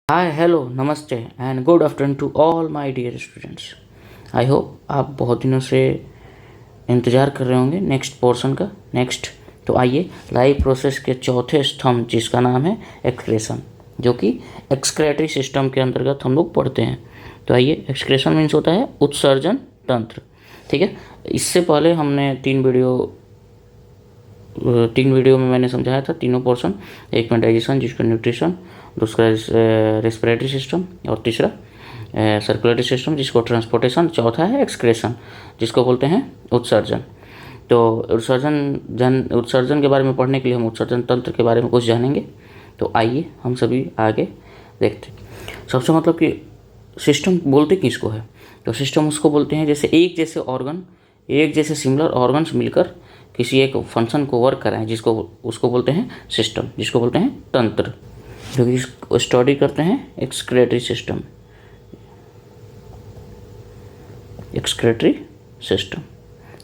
हाय hello नमस्ते and good afternoon to all my dear students. I hope आप बहुत दिनों से इंतज़ार कर रहे होंगे नेक्स्ट पोर्शन का। तो आइए लाइव प्रोसेस के चौथे स्तंभ जिसका नाम है एक्सक्रेशन, जो कि एक्सक्रेटरी सिस्टम के अंतर्गत हम लोग पढ़ते हैं। तो आइए, एक्सक्रेशन मीन्स होता है उत्सर्जन तंत्र। ठीक है, इससे पहले हमने तीन वीडियो में मैंने समझाया था तीनों पोर्शन। एक में डाइजेशन जिसका न्यूट्रिशन, दूसरा रेस्पिरेटरी सिस्टम और तीसरा सर्कुलेटरी सिस्टम जिसको ट्रांसपोर्टेशन, चौथा है एक्सक्रेशन जिसको बोलते हैं उत्सर्जन। तो उत्सर्जन के बारे में पढ़ने के लिए हम उत्सर्जन तंत्र के बारे में कुछ जानेंगे। तो आइए हम सभी आगे देखते हैं। सबसे मतलब कि सिस्टम बोलते किसको है? तो सिस्टम उसको बोलते हैं जैसे एक जैसे सिमिलर ऑर्गन्स मिलकर किसी एक फंक्शन को वर्क कराएं, उसको बोलते हैं सिस्टम, जिसको बोलते हैं तंत्र, जो कि स्टडी करते हैं एक्सक्रेटरी सिस्टम,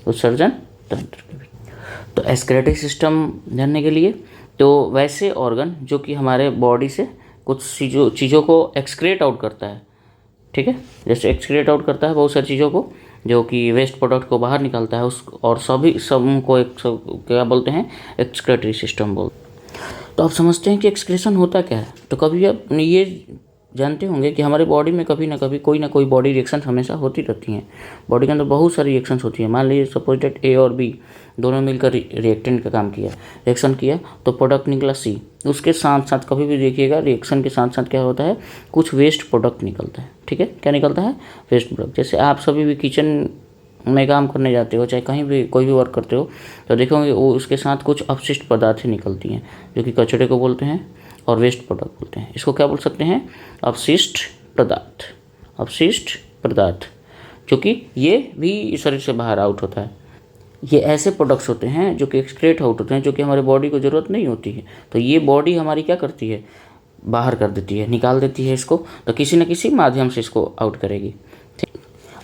उत्सर्जन तंत्र। तो एक्सक्रेटरी सिस्टम जानने के लिए तो वैसे ऑर्गन जो कि हमारे बॉडी से कुछ चीज़ों को एक्सक्रेट आउट करता है। ठीक है, जैसे एक्सक्रेट आउट करता है बहुत सारी चीज़ों को, जो कि वेस्ट प्रोडक्ट को बाहर निकालता है और क्या बोलते हैं? एक्सक्रेटरी सिस्टम बोलते हैं। तो आप समझते हैं कि एक्सक्रेशन होता क्या है। तो कभी आप ये जानते होंगे कि हमारे बॉडी में कभी ना कभी कोई ना कोई बॉडी रिएक्शन हमेशा होती रहती हैं। बॉडी के अंदर बहुत सारी रिएक्शंस होती हैं। मान लीजिए सपोज डेट ए और बी दोनों मिलकर रिएक्टेंट का काम किया, रिएक्शन किया तो प्रोडक्ट निकला सी। उसके साथ साथ कभी भी देखिएगा रिएक्शन के साथ साथ क्या होता है, कुछ वेस्ट प्रोडक्ट निकलता है। ठीक है, क्या निकलता है? Waste product. जैसे आप सभी भी किचन में काम करने जाते हो, चाहे कहीं भी कोई भी वर्क करते हो, तो देखोगे वो उसके साथ कुछ अपशिष्ट पदार्थें निकलती हैं, जो कि कचरे को बोलते हैं और वेस्ट प्रोडक्ट बोलते हैं। इसको क्या बोल सकते हैं? अपशिष्ट पदार्थ, जो कि ये भी शरीर से बाहर आउट होता है। ये ऐसे प्रोडक्ट्स होते हैं जो कि एक्सक्रेट आउट होते हैं, जो कि हमारे बॉडी को ज़रूरत नहीं होती है। तो ये बॉडी हमारी क्या करती है? बाहर कर देती है, निकाल देती है इसको। तो किसी न किसी माध्यम से इसको आउट करेगी।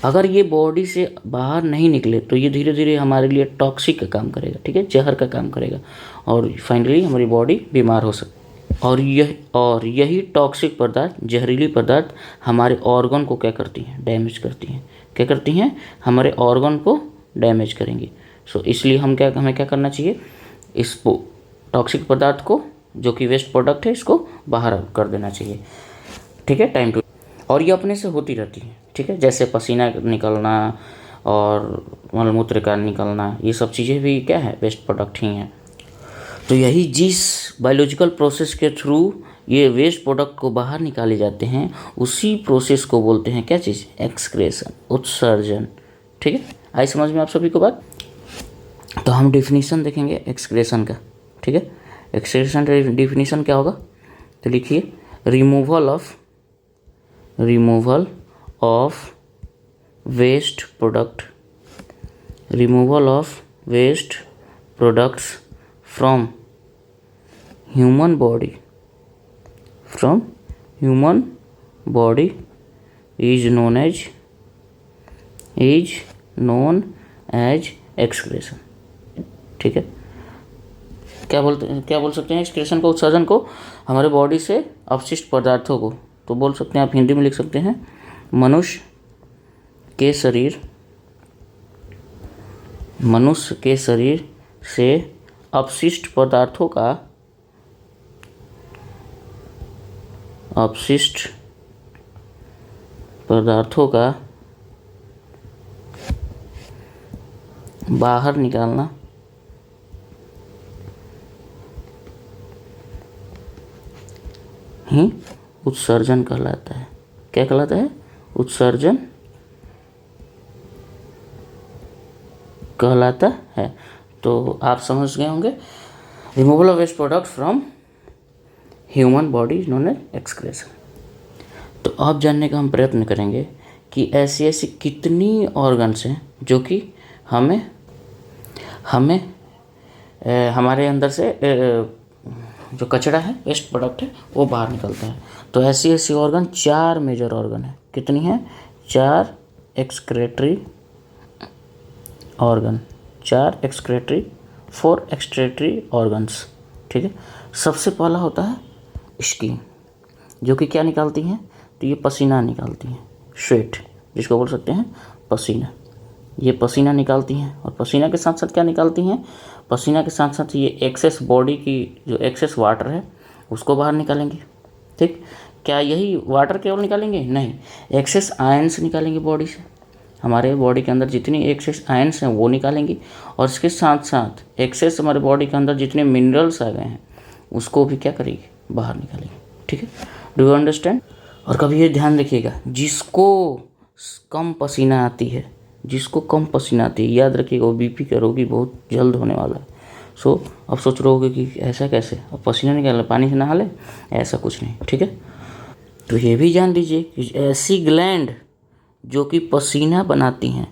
अगर ये बॉडी से बाहर नहीं निकले तो ये धीरे धीरे हमारे लिए टॉक्सिक का काम करेगा। ठीक है, जहर का काम करेगा और फाइनली हमारी बॉडी बीमार हो सकती है। और यही टॉक्सिक पदार्थ, जहरीली पदार्थ हमारे ऑर्गन को क्या करती हैं? डैमेज करती हैं। क्या करती हैं? हमारे ऑर्गन को डैमेज करेंगी। इसलिए हमें क्या करना चाहिए? इस टॉक्सिक पदार्थ को, जो कि वेस्ट प्रोडक्ट है, इसको बाहर कर देना चाहिए। ठीक है, टाइम टू। और ये अपने से होती रहती है। ठीक है, जैसे पसीना निकलना और मलमूत्र का निकलना, ये सब चीज़ें भी क्या है? वेस्ट प्रोडक्ट ही हैं। तो यही जिस बायोलॉजिकल प्रोसेस के थ्रू ये वेस्ट प्रोडक्ट को बाहर निकाले जाते हैं, उसी प्रोसेस को बोलते हैं क्या चीज़? एक्सक्रेशन, उत्सर्जन। ठीक है, आई समझ में आप सभी को बात? तो हम डिफिनीशन देखेंगे एक्सक्रेशन का। ठीक है, एक्सक्रेशन डिफिनीशन क्या होगा? तो लिखिए, removal of waste products from human body is known as excretion। ठीक है, क्या बोल सकते हैं एक्सक्रेशन को, उत्सर्जन को? हमारे बॉडी से अपशिष्ट पदार्थों को, तो बोल सकते हैं, आप हिंदी में लिख सकते हैं, मनुष्य के शरीर से अपशिष्ट पदार्थों का बाहर निकालना ही उत्सर्जन कहलाता है। क्या कहलाता है? उत्सर्जन कहलाता है। तो आप समझ गए होंगे, removal of waste product from human body is known as excretion. तो अब जानने का हम प्रयत्न करेंगे कि ऐसी कितनी ऑर्गन्स हैं जो कि हमें हमारे अंदर से जो कचरा है, वेस्ट प्रोडक्ट है, वो बाहर निकलता है। तो ऐसी ऑर्गन 4 मेजर ऑर्गन है। कितनी है? 4 excretory organ, 4 excretory, 4 excretory organs. ठीक है, सबसे पहला होता है स्किन। जो कि क्या निकालती हैं, तो ये पसीना निकालती हैं, स्वेट जिसको बोल सकते हैं पसीना। ये पसीना निकालती हैं और पसीना के साथ साथ क्या निकालती हैं, पसीना के साथ साथ ये एक्सेस बॉडी की जो एक्सेस वाटर है उसको बाहर निकालेंगे। ठीक, क्या यही वाटर केवल निकालेंगे, नहीं, एक्सेस आयंस निकालेंगे बॉडी से, हमारे बॉडी के अंदर जितनी एक्सेस आयंस हैं वो निकालेंगी, और इसके साथ साथ एक्सेस हमारे बॉडी के अंदर जितने मिनरल्स आ गए हैं उसको भी क्या करेगी, बाहर निकालेंगे। ठीक है, डू यू अंडरस्टैंड। और कभी ये ध्यान रखिएगा, जिसको कम पसीना आती है, जिसको कम पसीना आती है, याद रखिएगा वो बीपी का रोगी बहुत जल्द होने वाला है। सो अब सोच रहे होगे कि ऐसा कैसे, अब पसीना निकाल पानी से नहा ले, ऐसा कुछ नहीं। ठीक है, तो ये भी जान लीजिए कि ऐसी ग्लैंड जो कि पसीना बनाती हैं,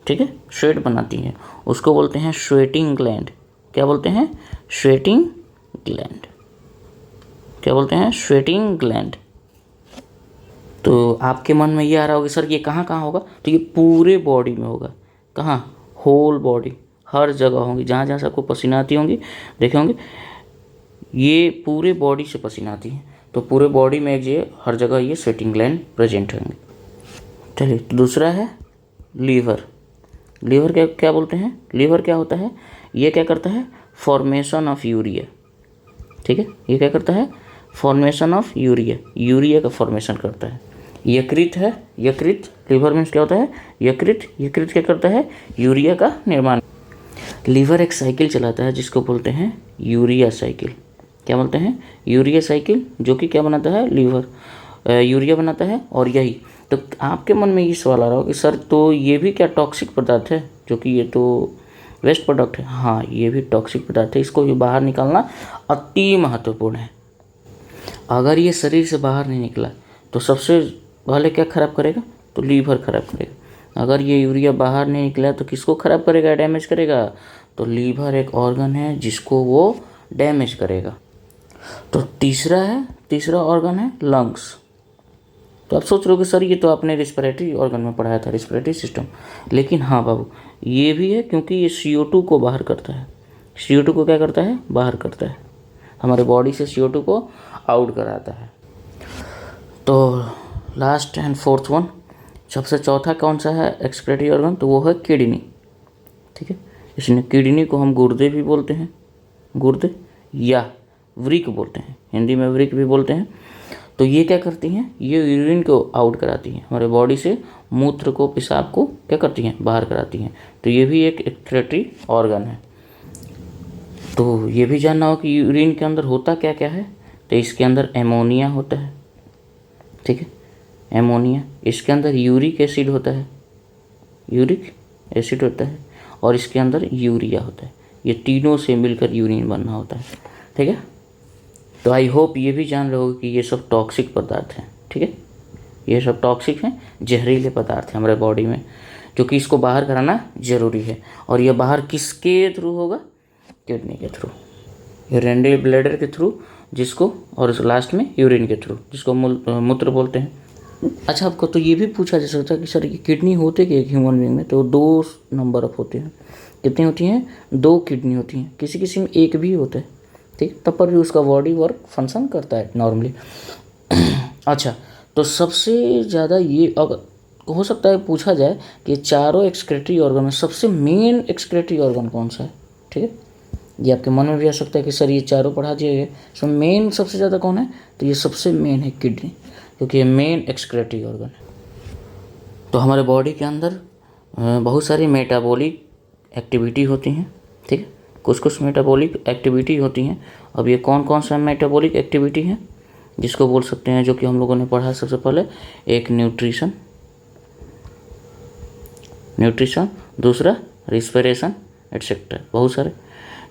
ठीक है, स्वेट बनाती हैं, उसको बोलते हैं स्वेटिंग ग्लैंड। क्या बोलते हैं, स्वेटिंग ग्लैंड। क्या बोलते हैं, स्वेटिंग ग्लैंड। तो आपके मन में ये आ रहा होगा सर ये कहाँ कहाँ होगा, तो ये पूरे बॉडी में होगा। कहाँ, होल बॉडी, हर जगह होंगी, जहाँ जहाँ से आपको पसीना आती होंगी, देखे होंगे ये पूरे बॉडी से पसीना आती है, तो पूरे बॉडी में ये हर जगह ये स्वेटिंग ग्लैंड प्रेजेंट होंगे। चलिए, तो दूसरा है लीवर। लीवर क्या क्या बोलते हैं, लीवर क्या होता है, ये क्या करता है, फॉर्मेशन ऑफ यूरिया। ठीक है, ये क्या करता है, फॉर्मेशन ऑफ यूरिया, यूरिया का फॉर्मेशन करता है। यकृत है, यकृत, लीवर मीन्स क्या होता है, यकृत, यकृत क्या करता है, यूरिया का निर्माण। लीवर एक साइकिल चलाता है जिसको बोलते हैं यूरिया साइकिल। क्या बोलते हैं, यूरिया साइकिल, जो कि क्या बनाता है, लीवर यूरिया बनाता है। और यही तो आपके मन में ये सवाल आ रहा हो कि सर तो ये भी क्या टॉक्सिक पदार्थ है, जो कि ये तो वेस्ट प्रोडक्ट है। हाँ, ये भी टॉक्सिक पदार्थ है, इसको भी बाहर निकालना अति महत्वपूर्ण है। अगर ये शरीर से बाहर नहीं निकला तो सबसे पहले क्या खराब करेगा, तो लीवर खराब करेगा। अगर ये यूरिया बाहर नहीं निकला तो किसको खराब करेगा, डैमेज करेगा, तो लीवर एक ऑर्गन है जिसको वो डैमेज करेगा। तो तीसरा ऑर्गन है लंग्स। तो आप सोच रहे हो कि सर ये तो आपने रिस्पिरेटरी ऑर्गन में पढ़ाया था, रिस्पिरेटरी सिस्टम, लेकिन हाँ बाबू ये भी है, क्योंकि ये CO2 को बाहर करता है। CO2 को क्या करता है, बाहर करता है, हमारे बॉडी से CO2 को आउट कराता है। तो लास्ट एंड फोर्थ वन, सबसे चौथा कौन सा है एक्सक्रीटरी ऑर्गन, तो वो है किडनी। ठीक है, इसने किडनी को हम गुर्दे भी बोलते हैं, गुर्दे या वृक बोलते हैं, हिंदी में वृक भी बोलते हैं। तो ये क्या करती हैं, ये यूरिन को आउट कराती हैं, हमारे बॉडी से मूत्र को, पेशाब को क्या करती हैं, बाहर कराती हैं। तो ये भी एक एक्सक्रीटरी ऑर्गन है। तो ये भी जानना हो कि यूरिन के अंदर होता क्या क्या है, तो इसके अंदर एमोनिया होता है। ठीक है, एमोनिया, इसके अंदर यूरिक एसिड होता है, यूरिक एसिड होता है, और इसके अंदर यूरिया होता है। ये तीनों से मिलकर यूरिन बनना होता है। ठीक है, तो आई होप ये भी जान रहे हो कि ये सब टॉक्सिक पदार्थ हैं। ठीक है, ये सब टॉक्सिक हैं, जहरीले पदार्थ हैं हमारे बॉडी में, जो कि इसको बाहर कराना ज़रूरी है। और ये बाहर किसके थ्रू होगा, किडनी के थ्रू, यूरिनरी ब्लैडर के थ्रू, जिसको, और लास्ट में यूरिन के थ्रू, जिसको मूत्र बोलते हैं। अच्छा, आपको तो ये भी पूछा जा सकता है कि सर ये किडनी होते क्या एक ह्यूमन बींग में, तो 2 नंबर ऑफ होते हैं। कितनी होती हैं, 2 किडनी होती हैं, किसी किसी में 1 भी होता है। ठीक, तब पर भी उसका बॉडी वर्क फंक्शन करता है नॉर्मली। अच्छा, तो सबसे ज़्यादा ये अगर हो सकता है पूछा जाए कि चारों एक्सक्रीटरी ऑर्गन में सबसे मेन एक्सक्रीटरी ऑर्गन कौन सा है। ठीक है, ये आपके मन में भी आ सकता है कि सर ये चारों पढ़ा दिए गए, सो मेन सबसे ज़्यादा कौन है, तो ये सबसे मेन है किडनी, क्योंकि ये मेन एक्सक्रीटरी ऑर्गन है। तो हमारे बॉडी के अंदर बहुत सारी मेटाबॉलिक एक्टिविटी होती हैं। ठीक है, कुछ मेटाबॉलिक एक्टिविटी होती हैं। अब ये कौन कौन सा मेटाबॉलिक एक्टिविटी है, जिसको बोल सकते हैं, जो कि हम लोगों ने पढ़ा सबसे पहले, एक न्यूट्रिशन, दूसरा रिस्पिरेशन एटसेट्रा, बहुत सारे,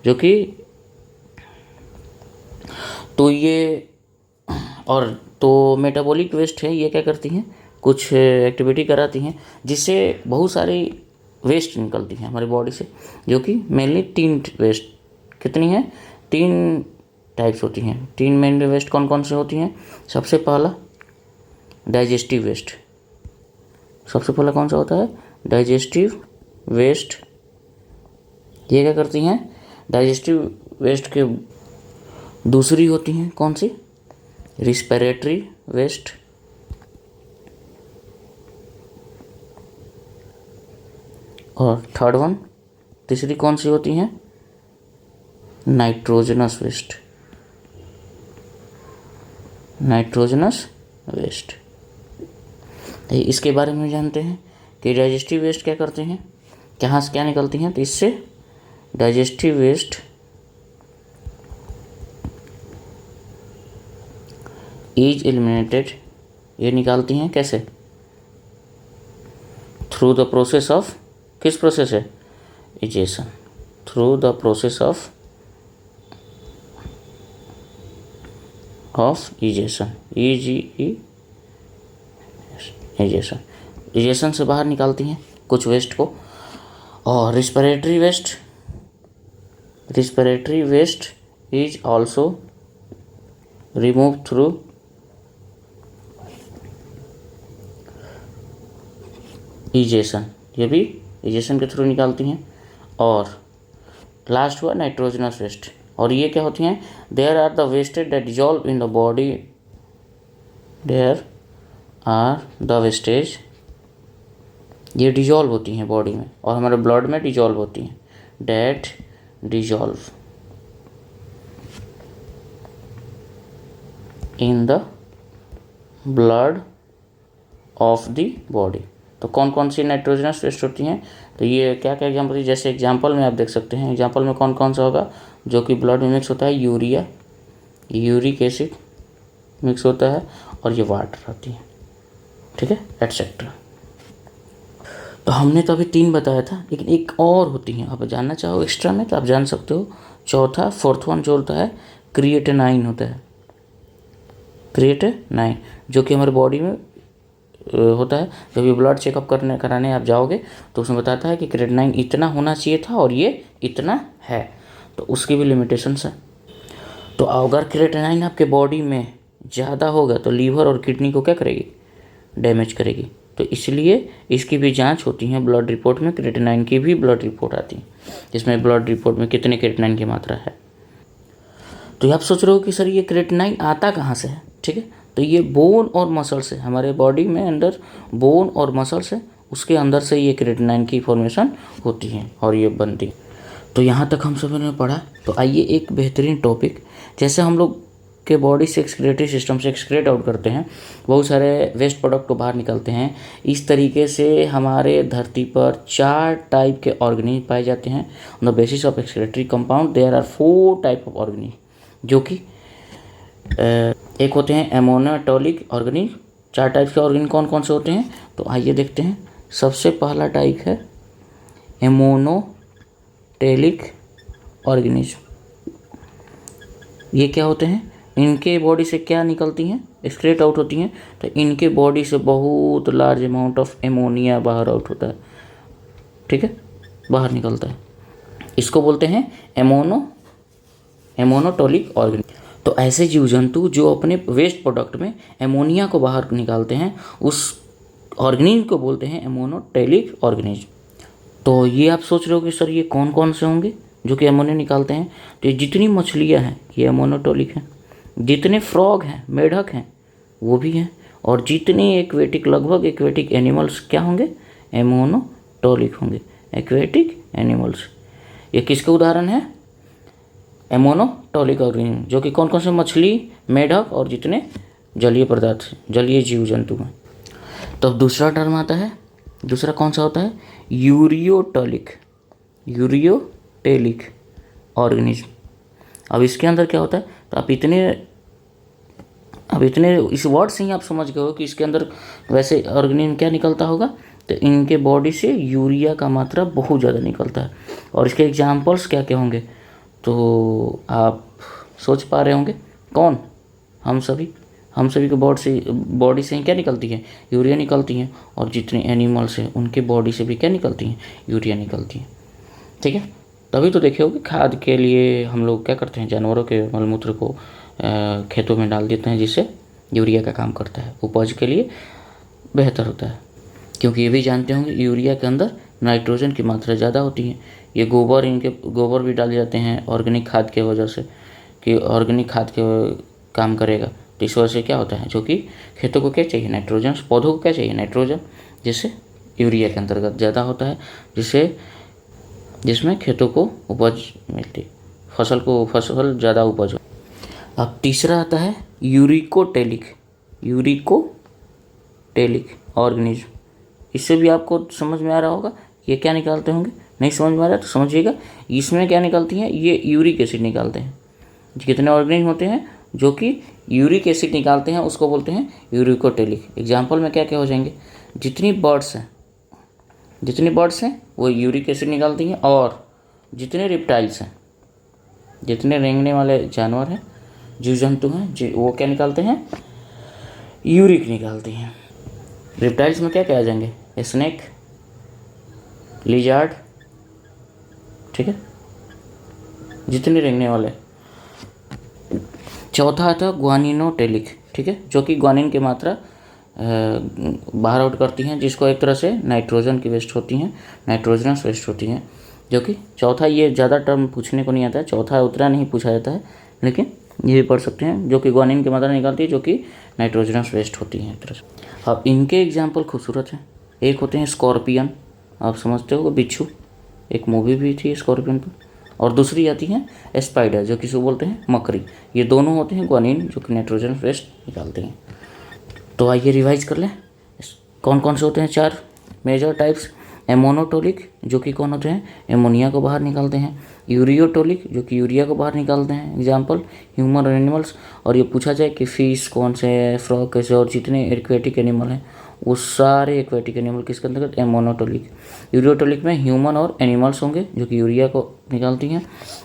जो कि तो ये, और तो मेटाबॉलिक वेस्ट है, ये क्या करती हैं, कुछ एक्टिविटी कराती हैं जिससे बहुत सारी वेस्ट निकलती हैं हमारी बॉडी से, जो कि मेनली 3 वेस्ट, कितनी है, 3 टाइप्स होती हैं। 3 मेन वेस्ट कौन कौन से होती हैं, सबसे पहला डाइजेस्टिव वेस्ट। सबसे पहला कौन सा होता है, डाइजेस्टिव वेस्ट। ये क्या करती हैं, डाइजेस्टिव वेस्ट के दूसरी होती हैं कौन सी, रिस्पिरेटरी वेस्ट, और थर्ड वन, तीसरी कौन सी होती हैं, नाइट्रोजनस वेस्ट, नाइट्रोजनस वेस्ट। इसके बारे में जानते हैं कि डाइजेस्टिव वेस्ट क्या करते हैं, कहाँ से क्या निकलती हैं। तो इससे डाइजेस्टिव वेस्ट इज एलिमिनेटेड, ये निकालती हैं कैसे, थ्रू द प्रोसेस ऑफ, किस प्रोसेस है, egestion, through the process of egestion, egestion से बाहर निकालती हैं कुछ वेस्ट को। और respiratory waste is also remove through egestion, ये भी इजेशन के थ्रू निकालती हैं। और लास्ट हुआ नाइट्रोजनस वेस्ट, और ये क्या होती हैं, there are the wastage that dissolve in the body, there are the wastage, ये डिजॉल्व होती हैं बॉडी में और हमारे ब्लड में डिजॉल्व होती हैं, that dissolve in the blood of the body. तो कौन कौन सी नाइट्रोजनस वेस्ट होती हैं, तो ये क्या क्या एग्जाम्पल, जैसे एग्जाम्पल में आप देख सकते हैं, एग्जाम्पल में कौन कौन सा होगा जो कि ब्लड में मिक्स होता है, यूरिया, यूरिक एसिड मिक्स होता है, और ये वाटर आती है, ठीक है, एटसेट्रा। तो हमने तो अभी 3 बताया था, लेकिन एक और होती हैं, आप जानना चाहो एक्स्ट्रा में तो आप जान सकते हो। चौथा, फोर्थ वन जो होता है क्रिएटिनाइन होता है, क्रिएटिनाइन, जो कि हमारे बॉडी में होता है। जब ये ब्लड चेकअप कराने आप जाओगे तो उसमें बताता है कि क्रिएटिनाइन इतना होना चाहिए था और ये इतना है, तो उसकी भी लिमिटेशंस है। तो अगर क्रिएटिनाइन आपके बॉडी में ज़्यादा होगा तो लीवर और किडनी को क्या करेगी, डैमेज करेगी। तो इसलिए इसकी भी जांच होती है ब्लड रिपोर्ट में, क्रिएटिनाइन की भी ब्लड रिपोर्ट आती है जिसमें ब्लड रिपोर्ट में कितने क्रिएटिनाइन की मात्रा है। तो आप सोच रहे हो कि सर ये क्रिएटिनाइन आता कहाँ से है, ठीक है, तो ये बोन और मसल से, हमारे बॉडी में अंदर बोन और मसल्स है, उसके अंदर से ये क्रिएटिनाइन की फॉर्मेशन होती है और ये बनती है। तो यहाँ तक हम सभी ने पढ़ा। तो आइए एक बेहतरीन टॉपिक, जैसे हम लोग के बॉडी से एक्सक्रीटरी सिस्टम से एक्सक्रीट आउट करते हैं, बहुत सारे वेस्ट प्रोडक्ट को बाहर निकलते हैं, इस तरीके से हमारे धरती पर 4 टाइप के ऑर्गेनिज पाए जाते हैं। On the basis of excretory compound there are 4 type of organisms, जो कि एक होते हैं एमोनोटोलिक ऑर्गेनिज। 4 टाइप के ऑर्गेनिज कौन कौन से होते हैं, तो आइए देखते हैं। सबसे पहला टाइप है एमोनोटेलिक ऑर्गेनिज। ये क्या होते हैं, इनके बॉडी से क्या निकलती हैं, एक्सक्रीट आउट होती हैं। तो इनके बॉडी से बहुत लार्ज अमाउंट ऑफ एमोनिया बाहर आउट होता है, ठीक है, बाहर निकलता है। इसको बोलते हैं एमोनोटोलिक ऑर्गेनिज। तो ऐसे जीव जंतु जो अपने वेस्ट प्रोडक्ट में एमोनिया को बाहर निकालते हैं, उस ऑर्गेनिज को बोलते हैं एमोनोटेलिक ऑर्गेनिज। तो ये आप सोच रहे हो कि सर ये कौन कौन से होंगे जो कि एमोनिया निकालते हैं, तो ये जितनी मछलियाँ हैं ये एमोनोटोलिक हैं, जितने फ्रॉग हैं, मेढक हैं, वो भी हैं, और जितने एक्वेटिक, लगभग एक्वेटिक एनिमल्स क्या होंगे, एमोनोटोलिक होंगे, एक्वेटिक एनिमल्स। ये किसके उदाहरण है, एमोनोटोलिक ऑर्गेनिज्म, जो कि कौन कौन से, मछली, मेढक और जितने जलीय पदार्थ, जलीय जीव जंतु हैं। तो अब दूसरा टर्म आता है, दूसरा कौन सा होता है, यूरियोटेलिक ऑर्गेनिज्म। अब इसके अंदर क्या होता है, तो आप इतने इस वर्ड से ही आप समझ गए हो कि इसके अंदर वैसे ऑर्गेनिज्म क्या निकलता होगा, तो इनके बॉडी से यूरिया का मात्रा बहुत ज़्यादा निकलता है। और इसके एग्जाम्पल्स क्या क्या होंगे, तो आप सोच पा रहे होंगे कौन, हम सभी के बॉडी से ही क्या निकलती है, यूरिया निकलती है, और जितने एनिमल्स हैं उनके बॉडी से भी क्या निकलती हैं, यूरिया निकलती है, ठीक है। तभी तो देखे होगे खाद के लिए हम लोग क्या करते हैं, जानवरों के मलमूत्र को खेतों में डाल देते हैं, जिससे यूरिया का काम करता है, उपज के लिए बेहतर होता है। क्योंकि ये भी जानते होंगे यूरिया के अंदर नाइट्रोजन की मात्रा ज़्यादा होती है। ये गोबर भी डाले जाते हैं ऑर्गेनिक खाद के वजह से, कि ऑर्गेनिक खाद के काम करेगा, तो इस वजह से क्या होता है, जो कि खेतों को क्या चाहिए, नाइट्रोजन, पौधों को क्या चाहिए, नाइट्रोजन, जिससे यूरिया के अंतर्गत ज़्यादा होता है, जिसमें खेतों को उपज मिलती, फसल ज़्यादा उपज हो। अब तीसरा आता है यूरिकोटेलिक ऑर्गेनिज्म। इससे भी आपको समझ में आ रहा होगा ये क्या निकालते होंगे, नहीं समझ में आ रहा तो समझिएगा। इसमें क्या निकालती हैं, ये यूरिक एसिड निकालते हैं। कितने ऑर्गेनिज्म होते हैं जो कि यूरिक एसिड निकालते हैं, उसको बोलते हैं यूरिकोटेलिक। एग्जाम्पल में क्या क्या हो जाएंगे, जितनी बर्ड्स हैं वो यूरिक एसिड निकालती हैं, और जितने रिप्टाइल्स हैं, जितने रेंगने वाले जानवर हैं, जीव जंतु हैं, वो क्या निकालते हैं, यूरिक निकालती हैं। रिप्टाइल्स में क्या क्या आ जाएंगे, स्नेक, लिजार्ड, ठीक है, जितने रेंगने वाले। चौथा आता है ग्वानिनोटेलिक, ठीक है, जो कि ग्वानिन की मात्रा बाहर आउट करती हैं, जिसको एक तरह से नाइट्रोजन की वेस्ट होती हैं, नाइट्रोजनस वेस्ट होती हैं, जो कि चौथा, ये ज़्यादा टर्म पूछने को नहीं आता है, चौथा उतना नहीं पूछा जाता है, लेकिन ये भी पढ़ सकते हैं, जो कि ग्वानिन की मात्रा निकालती है, जो कि नाइट्रोजनस वेस्ट होती हैं एक तरह से। अब इनके एग्जाम्पल खूबसूरत हैं। एक होते हैं स्कॉर्पियन, आप समझते हो, बिच्छू, एक मूवी भी थी स्कॉर्पियन पर, और दूसरी आती है स्पाइडर, जो किसको बोलते हैं, मकड़ी। ये दोनों होते हैं ग्वानिन, जो कि नाइट्रोजन वेस्ट निकालते हैं। तो आइए रिवाइज कर लें, कौन कौन से होते हैं 4 मेजर टाइप्स। एमोनोटोलिक, जो कि कौन होते हैं, एमोनिया को बाहर निकालते हैं। यूरियोटोलिक, जो कि यूरिया को बाहर निकालते हैं, एग्जाम्पल ह्यूमन और एनिमल्स। और ये पूछा जाए कि फिश कौन से है, फ्रॉग कैसे, और जितने एक्वेटिक एनिमल हैं वो सारे एक्वेटिक एनिमल किसके अंतर्गत, एमोनोटोलिक। यूरियोटोलिक में ह्यूमन और एनिमल्स होंगे, जो कि यूरिया को निकालती हैं।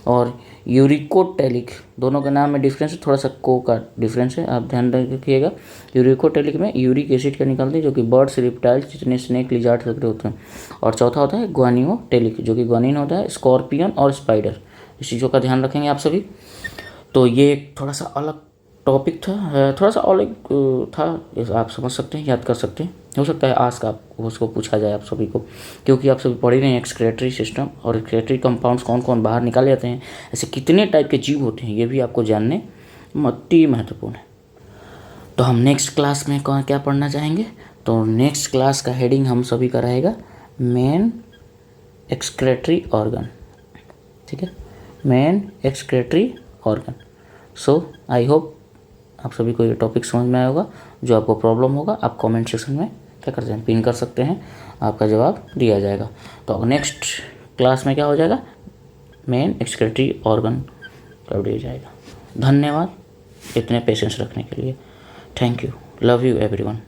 और यूरिकोटेलिक, दोनों के नाम में डिफरेंस है, थोड़ा सा को का डिफरेंस है, आप ध्यान रखिएगा। यूरिकोटेलिक में यूरिक एसिड का निकालते हैं, जो कि बर्ड्स, रिप्टाइल्स, जितने स्नेक, लिजार्ड वगैरह होते हैं। और चौथा होता है ग्वानियोटेलिक, जो कि ग्वानिन होता है, स्कॉर्पियन और स्पाइडर। इस चीज़ों का ध्यान रखेंगे आप सभी। तो ये एक थोड़ा सा अलग टॉपिक था, थोड़ा सा अलग था, आप समझ सकते हैं, याद कर सकते हैं। हो सकता है आज का आपको उसको पूछा जाए आप सभी को, क्योंकि आप सभी पढ़ ही रहे हैं एक्सक्रेटरी सिस्टम और एक्सक्रेटरी कंपाउंड्स कौन कौन बाहर निकाले जाते हैं, ऐसे कितने टाइप के जीव होते हैं, ये भी आपको जानने अति महत्वपूर्ण है। तो हम नेक्स्ट क्लास में क्या पढ़ना चाहेंगे, तो नेक्स्ट क्लास का हेडिंग हम सभी का रहेगा मेन एक्सक्रेटरी ऑर्गन, ठीक है, मेन एक्सक्रेटरी ऑर्गन। सो आई होप आप सभी को ये टॉपिक समझ में आया होगा। जो आपको प्रॉब्लम होगा आप कमेंट सेक्शन में क्या करते हैं, पिन कर सकते हैं, आपका जवाब दिया जाएगा। तो नेक्स्ट क्लास में क्या हो जाएगा, मेन एक्सक्रेटरी ऑर्गन कर दिया जाएगा। धन्यवाद इतने पेशेंस रखने के लिए। Thank you, love you everyone.